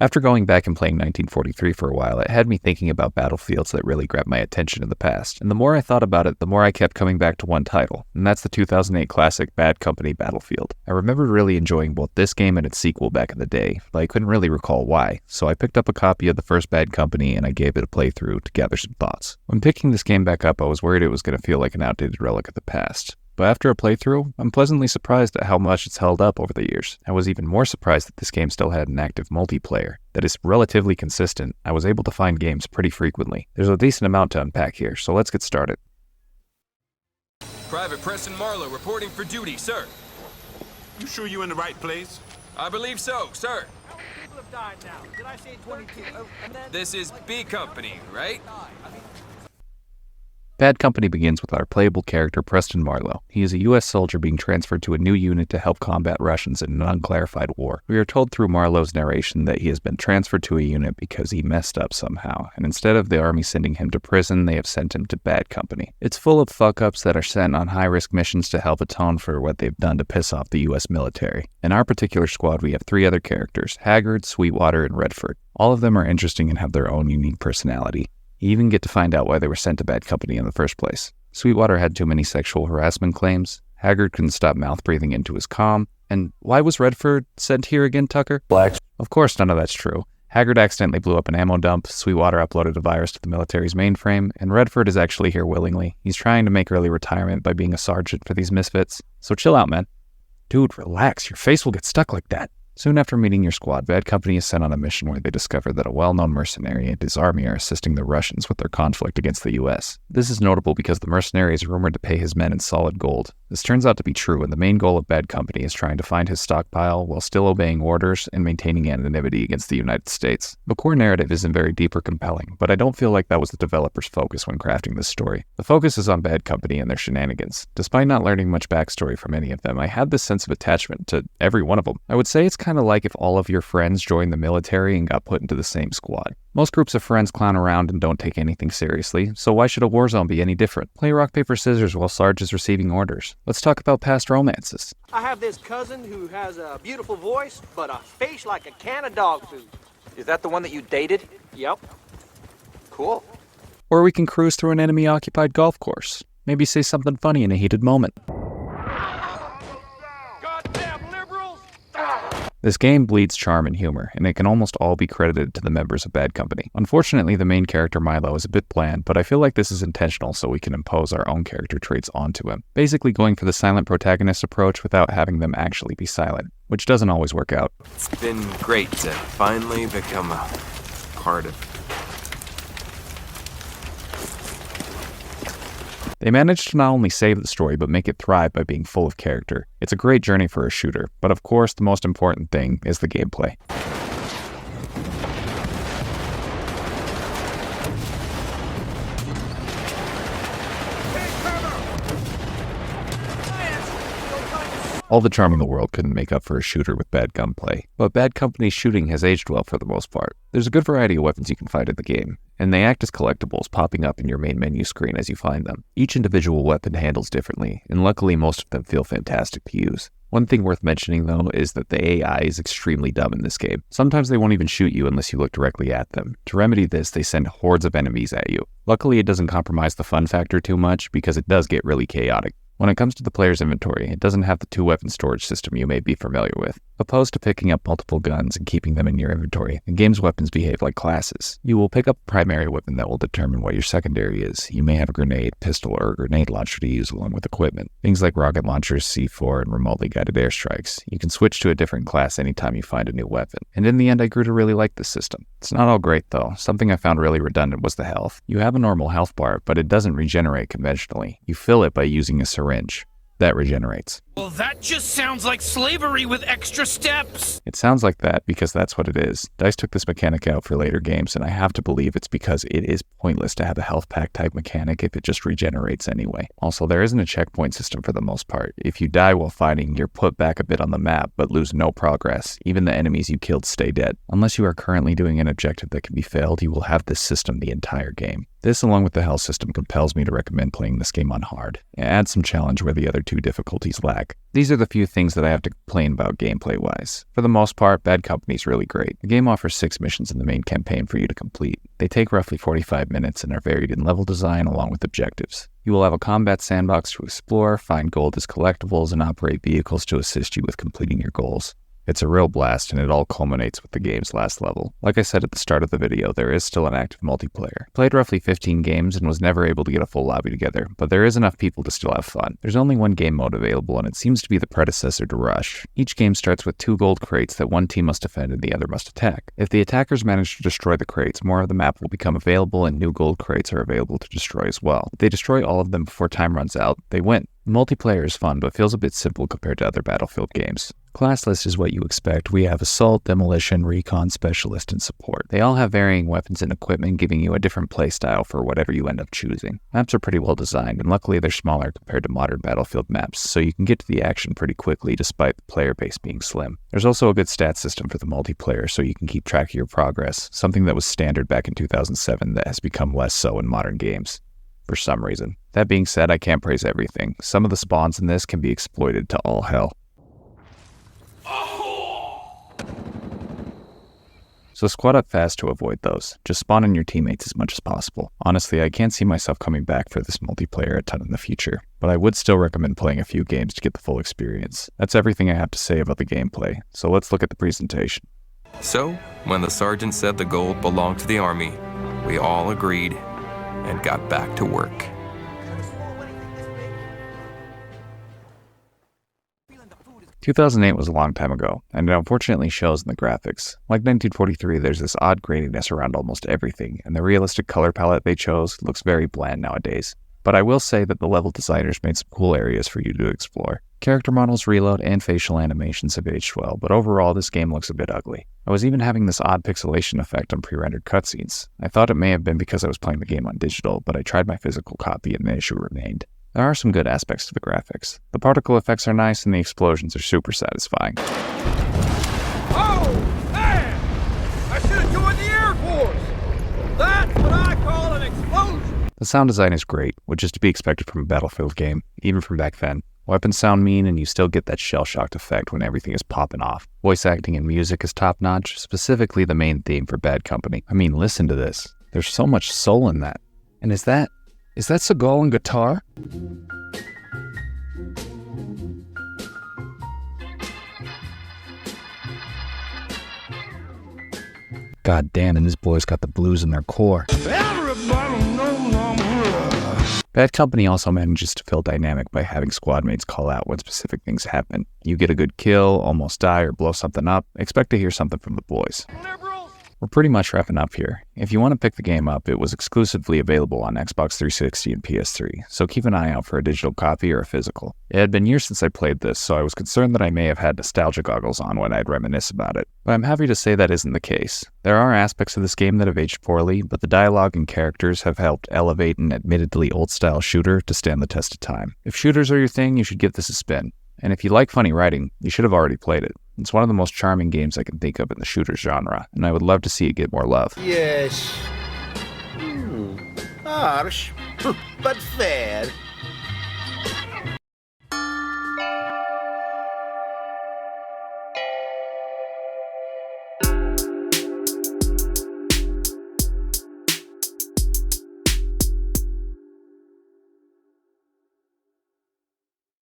After going back and playing 1943 for a while, it had me thinking about battlefields that really grabbed my attention in the past. And the more I thought about it, the more I kept coming back to one title, and that's the 2008 classic Bad Company Battlefield. I remember really enjoying both this game and its sequel back in the day, but I couldn't really recall why, so I picked up a copy of the first Bad Company and I gave it a playthrough to gather some thoughts. When picking this game back up, I was worried it was going to feel like an outdated relic of the past. But after a playthrough, I'm pleasantly surprised at how much it's held up over the years. I was even more surprised that this game still had an active multiplayer that is relatively consistent. I was able to find games pretty frequently. There's a decent amount to unpack here, so let's get started. Private Preston Marlowe reporting for duty, sir. You sure you in the right place? I believe so, sir. How many people have died now? Did I say 22? Oh, and then... This is B Company, right? Bad Company begins with our playable character Preston Marlowe. He is a U.S. soldier being transferred to a new unit to help combat Russians in an unclarified war. We are told through Marlowe's narration that he has been transferred to a unit because he messed up somehow, and instead of the army sending him to prison, they have sent him to Bad Company. It's full of fuck-ups that are sent on high-risk missions to help atone for what they've done to piss off the U.S. military. In our particular squad, we have 3 other characters, Haggard, Sweetwater, and Redford. All of them are interesting and have their own unique personality. You even get to find out why they were sent to Bad Company in the first place. Sweetwater had too many sexual harassment claims, Haggard couldn't stop mouth-breathing into his comm, and why was Redford sent here again, Tucker? Blacks. Of course none of that's true. Haggard accidentally blew up an ammo dump, Sweetwater uploaded a virus to the military's mainframe, and Redford is actually here willingly. He's trying to make early retirement by being a sergeant for these misfits. So chill out, man. Dude, relax, your face will get stuck like that. Soon after meeting your squad, Bad Company is sent on a mission where they discover that a well-known mercenary and his army are assisting the Russians with their conflict against the US. This is notable because the mercenary is rumored to pay his men in solid gold. This turns out to be true, and the main goal of Bad Company is trying to find his stockpile while still obeying orders and maintaining anonymity against the United States. The core narrative isn't very deep or compelling, but I don't feel like that was the developer's focus when crafting this story. The focus is on Bad Company and their shenanigans. Despite not learning much backstory from any of them, I had this sense of attachment to every one of them. I would say it's kind of like if all of your friends joined the military and got put into the same squad. Most groups of friends clown around and don't take anything seriously, so why should a war zone be any different? Play rock, paper, scissors while Sarge is receiving orders. Let's talk about past romances. I have this cousin who has a beautiful voice, but a face like a can of dog food. Is that the one that you dated? Yep. Cool. Or we can cruise through an enemy-occupied golf course. Maybe say something funny in a heated moment. Goddamn liberals! This game bleeds charm and humor, and it can almost all be credited to the members of Bad Company. Unfortunately, the main character Milo is a bit bland, but I feel like this is intentional so we can impose our own character traits onto him. Basically going for the silent protagonist approach without having them actually be silent, which doesn't always work out. It's been great to finally become a part of They managed to not only save the story, but make it thrive by being full of character. It's a great journey for a shooter, but of course the most important thing is the gameplay. All the charm in the world couldn't make up for a shooter with bad gunplay, but Bad Company's shooting has aged well for the most part. There's a good variety of weapons you can find in the game, and they act as collectibles popping up in your main menu screen as you find them. Each individual weapon handles differently, and luckily most of them feel fantastic to use. One thing worth mentioning though is that the AI is extremely dumb in this game. Sometimes they won't even shoot you unless you look directly at them. To remedy this, they send hordes of enemies at you. Luckily it doesn't compromise the fun factor too much because it does get really chaotic. When it comes to the player's inventory, it doesn't have the 2-weapon storage system you may be familiar with. Opposed to picking up multiple guns and keeping them in your inventory, the game's weapons behave like classes. You will pick up a primary weapon that will determine what your secondary is. You may have a grenade, pistol, or a grenade launcher to use along with equipment. Things like rocket launchers, C4, and remotely guided airstrikes. You can switch to a different class anytime you find a new weapon. And in the end, I grew to really like this system. It's not all great though. Something I found really redundant was the health. You have a normal health bar, but it doesn't regenerate conventionally. You fill it by using a syringe. That regenerates. Well, that just sounds like slavery with extra steps. It sounds like that because that's what it is. DICE took this mechanic out for later games, and I have to believe it's because it is pointless to have a health pack type mechanic if it just regenerates anyway. Also, there isn't a checkpoint system for the most part. If you die while fighting, you're put back a bit on the map, but lose no progress. Even the enemies you killed stay dead. Unless you are currently doing an objective that can be failed, you will have this system the entire game. This, along with the health system, compels me to recommend playing this game on hard, and add some challenge where the other two difficulties lack. These are the few things that I have to complain about gameplay-wise. For the most part, Bad Company's really great. The game offers 6 missions in the main campaign for you to complete. They take roughly 45 minutes and are varied in level design along with objectives. You will have a combat sandbox to explore, find gold as collectibles, and operate vehicles to assist you with completing your goals. It's a real blast, and it all culminates with the game's last level. Like I said at the start of the video, there is still an active multiplayer. Played roughly 15 games and was never able to get a full lobby together, but there is enough people to still have fun. There's only one game mode available, and it seems to be the predecessor to Rush. Each game starts with 2 gold crates that one team must defend and the other must attack. If the attackers manage to destroy the crates, more of the map will become available and new gold crates are available to destroy as well. If they destroy all of them before time runs out, they win. The multiplayer is fun, but feels a bit simple compared to other Battlefield games. Class list is what you expect. We have Assault, Demolition, Recon, Specialist, and Support. They all have varying weapons and equipment, giving you a different playstyle for whatever you end up choosing. Maps are pretty well designed, and luckily they're smaller compared to modern Battlefield maps, so you can get to the action pretty quickly despite the player base being slim. There's also a good stat system for the multiplayer, so you can keep track of your progress, something that was standard back in 2007 that has become less so in modern games. For some reason. That being said, I can't praise everything. Some of the spawns in this can be exploited to all hell. So squad up fast to avoid those. Just spawn in your teammates as much as possible. Honestly, I can't see myself coming back for this multiplayer a ton in the future, but I would still recommend playing a few games to get the full experience. That's everything I have to say about the gameplay, so let's look at the presentation. So, when the sergeant said the gold belonged to the army, we all agreed and got back to work. – 2008 was a long time ago, and it unfortunately shows in the graphics. Like 1943, there's this odd graininess around almost everything, and the realistic color palette they chose looks very bland nowadays. But I will say that the level designers made some cool areas for you to explore. Character models, reload, and facial animations have aged well, but overall this game looks a bit ugly. I was even having this odd pixelation effect on pre-rendered cutscenes. I thought it may have been because I was playing the game on digital, but I tried my physical copy and the issue remained. There are some good aspects to the graphics. The particle effects are nice and the explosions are super satisfying. Oh, man! I should have joined the Air Force! That's what I call an explosion! The sound design is great, which is to be expected from a Battlefield game, even from back then. Weapons sound mean and you still get that shell-shocked effect when everything is popping off. Voice acting and music is top-notch, specifically the main theme for Bad Company. I mean, listen to this. There's so much soul in that. And is that Seagal on guitar? God damn, and this boy's got the blues in their core. Bad Company also manages to feel dynamic by having squad mates call out when specific things happen. You get a good kill, almost die, or blow something up, expect to hear something from the boys. We're pretty much wrapping up here. If you want to pick the game up, it was exclusively available on Xbox 360 and PS3, so keep an eye out for a digital copy or a physical. It had been years since I played this, so I was concerned that I may have had nostalgia goggles on when I'd reminisce about it. But I'm happy to say that isn't the case. There are aspects of this game that have aged poorly, but the dialogue and characters have helped elevate an admittedly old-style shooter to stand the test of time. If shooters are your thing, you should give this a spin. And if you like funny writing, you should have already played it. It's one of the most charming games I can think of in the shooter genre, and I would love to see it get more love. Yes. Harsh, but fair.